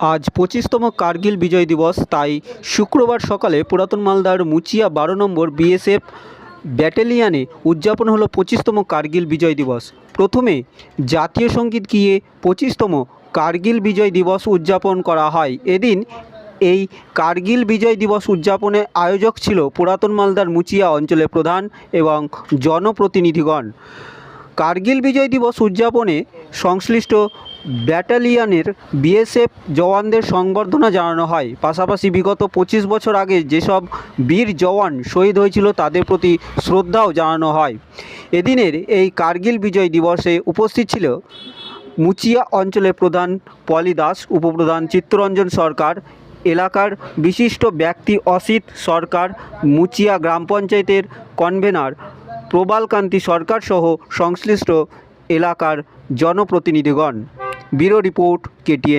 আজ ২৫তম কার্গিল বিজয় দিবস। তাই শুক্রবার সকালে পুরাতন মালদার মুচিয়া ১২ নম্বর বিএসএফ ব্যাটালিয়নে উদযাপন হলো ২৫তম কার্গিল বিজয় দিবস। প্রথমে জাতীয় সঙ্গীত গিয়ে ২৫তম কার্গিল বিজয় দিবস উদযাপন করা হয়। এদিন এই কার্গিল বিজয় দিবস উদযাপনের আয়োজক ছিল পুরাতন মালদার মুচিয়া অঞ্চলের প্রধান এবং জনপ্রতিনিধিগণ। কার্গিল বিজয় দিবস উদযাপনে সংশ্লিষ্ট ব্যাটালিয়নের বিএসএফ জওয়ানদের সংবর্ধনা জানানো হয়। পাশাপাশি বিগত ২৫ বছর আগে যেসব বীর জওয়ান শহীদ হয়েছিল তাদের প্রতি শ্রদ্ধাও জানানো হয়। এদিনের এই কার্গিল বিজয় দিবসে উপস্থিত ছিল মুচিয়া অঞ্চলের প্রধান পলি দাস, উপপ্রধান চিত্তরঞ্জন সরকার, এলাকার বিশিষ্ট ব্যক্তি অসিত সরকার, মুচিয়া গ্রাম পঞ্চায়েতের কনভেনার প্রবালকান্তি সরকার সহ সংশ্লিষ্ট এলাকার জনপ্রতিনিধিগণ। Bureau report, KTN।